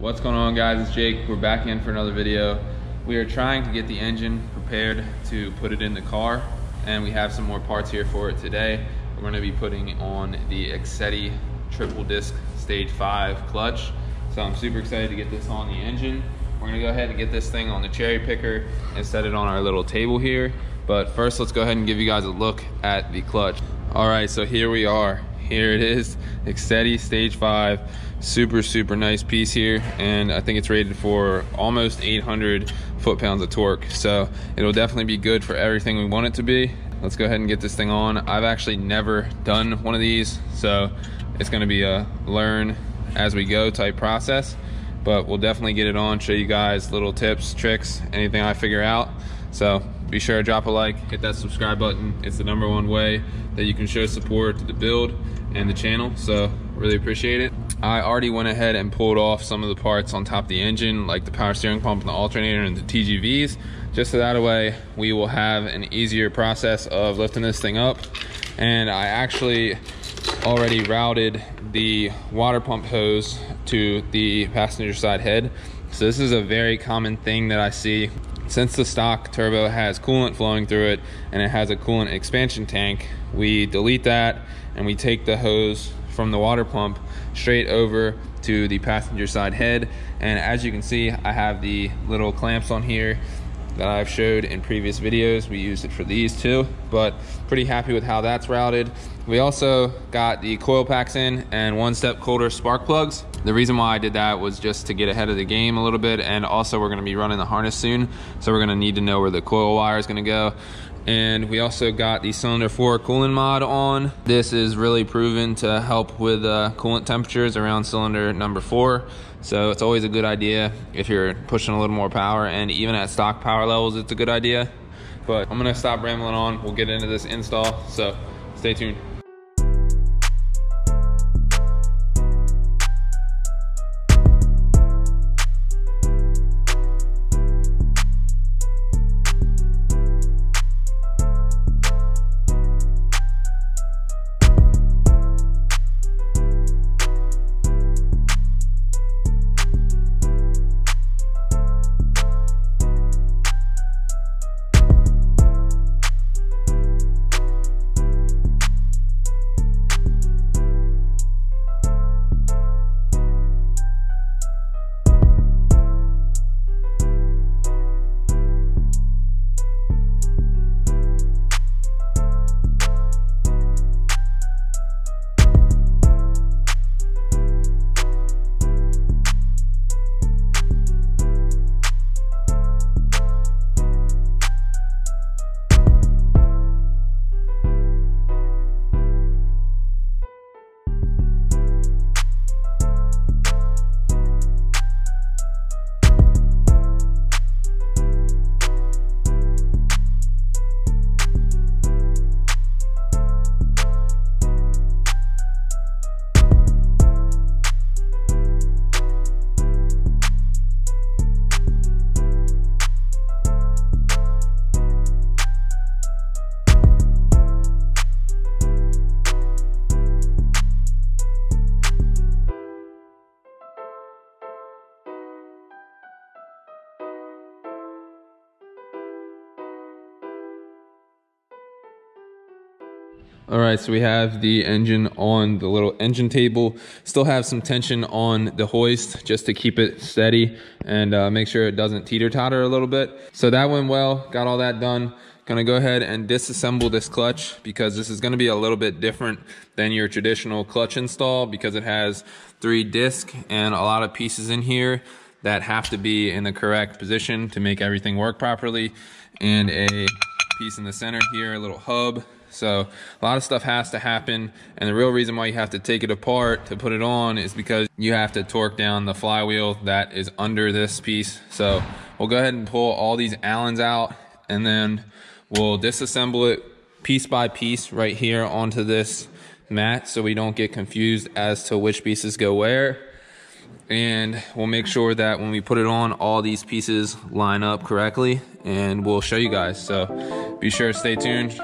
What's going on, guys? It's Jake. We're back in for another video. We are trying to get the engine prepared to put it in the car, and we have some more parts here for it today. We're going to be putting on the Exedy triple disc stage 5 clutch. So I'm super excited to get this on the engine. We're going to go ahead and get this thing on the cherry picker and set it on our little table here. But first, let's go ahead and give you guys a look at the clutch. All right, so here we are. Here it is, Exedy stage 5. Super nice piece here, and I think it's rated for almost 800 foot-pounds of torque, so it'll definitely be good for everything we want it to be. Let's go ahead and get this thing on. I've actually never done one of these, so it's going to be a learn as we go type process, but we'll definitely get it on, show you guys little tips, tricks, anything I figure out. So be sure to drop a like, hit that subscribe button. It's the #1 way that you can show support to the build and the channel, so really appreciate it. I already went ahead and pulled off some of the parts on top of the engine, like the power steering pump and the alternator and the TGVs, just so that way we will have an easier process of lifting this thing up. And I actually already routed the water pump hose to the passenger side head. So this is a very common thing that I see. Since the stock turbo has coolant flowing through it and it has a coolant expansion tank, we delete that and we take the hose from the water pump straight over to the passenger side head. And as you can see, I have the little clamps on here that I've showed in previous videos. We used it for these too, but pretty happy with how that's routed. We also got the coil packs in and 1-step colder spark plugs. The reason why I did that was just to get ahead of the game a little bit, and also we're gonna be running the harness soon, so we're gonna need to know where the coil wire is gonna go. And we also got the cylinder 4 coolant mod on. This is really proven to help with coolant temperatures around cylinder number 4. So it's always a good idea if you're pushing a little more power, and even at stock power levels, it's a good idea. But I'm gonna stop rambling on. We'll get into this install, so stay tuned. All right, so we have the engine on the little engine table. Still have some tension on the hoist just to keep it steady and make sure it doesn't teeter-totter a little bit. So that went well, got all that done. Gonna go ahead and disassemble this clutch because this is gonna be a little bit different than your traditional clutch install because it has 3 discs and a lot of pieces in here that have to be in the correct position to make everything work properly. And a piece in the center here, a little hub. So a lot of stuff has to happen, and the real reason why you have to take it apart to put it on is because you have to torque down the flywheel that is under this piece. So we'll go ahead and pull all these Allens out, and then we'll disassemble it piece by piece right here onto this mat so we don't get confused as to which pieces go where. And we'll make sure that when we put it on, all these pieces line up correctly, and we'll show you guys. So be sure to stay tuned.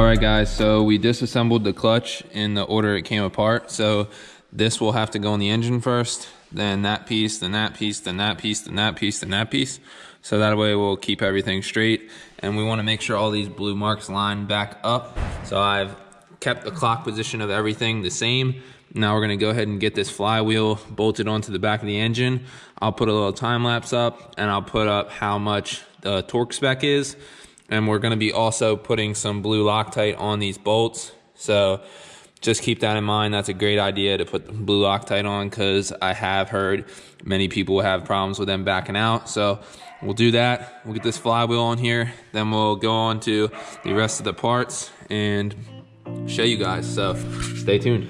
Alright guys, so we disassembled the clutch in the order it came apart. So this will have to go in the engine first, then that piece, then that piece, then that piece, then that piece, then that piece. So that way we'll keep everything straight. And we want to make sure all these blue marks line back up. So I've kept the clock position of everything the same. Now we're going to go ahead and get this flywheel bolted onto the back of the engine. I'll put a little time lapse up, and I'll put up how much the torque spec is. And we're going to be also putting some blue Loctite on these bolts. So just keep that in mind. That's a great idea to put blue Loctite on, because I have heard many people have problems with them backing out. So we'll do that. We'll get this flywheel on here. Then we'll go on to the rest of the parts and show you guys. So stay tuned.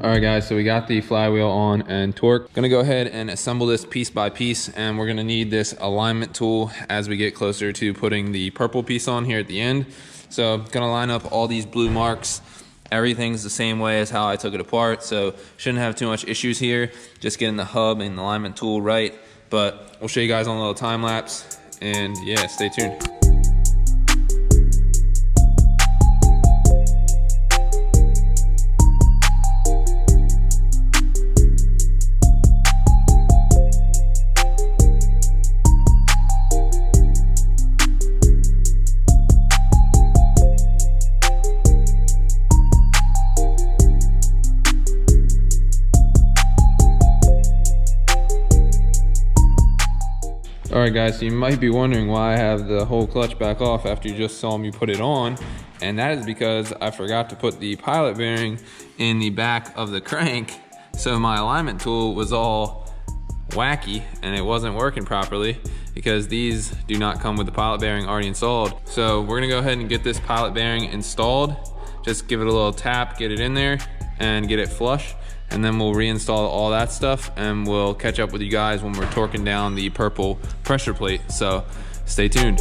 Alright guys, so we got the flywheel on and torque. Gonna go ahead and assemble this piece by piece, and we're gonna need this alignment tool as we get closer to putting the purple piece on here at the end. So gonna line up all these blue marks. Everything's the same way as how I took it apart, so shouldn't have too much issues here. Just getting the hub and the alignment tool right. But we'll show you guys on a little time lapse, and yeah, stay tuned. Alright guys, so you might be wondering why I have the whole clutch back off after you just saw me put it on, and that is because I forgot to put the pilot bearing in the back of the crank, so my alignment tool was all wacky and it wasn't working properly because these do not come with the pilot bearing already installed. So we're gonna go ahead and get this pilot bearing installed. Just give it a little tap, get it in there and get it flush. And then we'll reinstall all that stuff, and we'll catch up with you guys when we're torquing down the purple pressure plate. So stay tuned.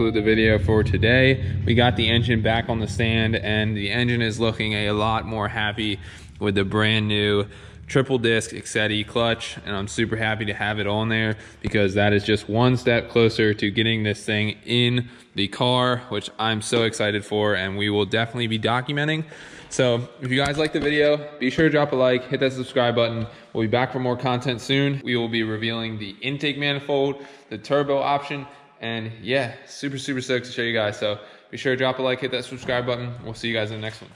conclude the video for today. We got the engine back on the stand, and the engine is looking a lot more happy with the brand new triple disc Exedy clutch, and I'm super happy to have it on there because that is just one step closer to getting this thing in the car, which I'm so excited for, and we will definitely be documenting. So if you guys like the video, be sure to drop a like, hit that subscribe button. We'll be back for more content soon. We will be revealing the intake manifold, the turbo option, and yeah, super stoked to show you guys. So be sure to drop a like, hit that subscribe button. We'll see you guys in the next one.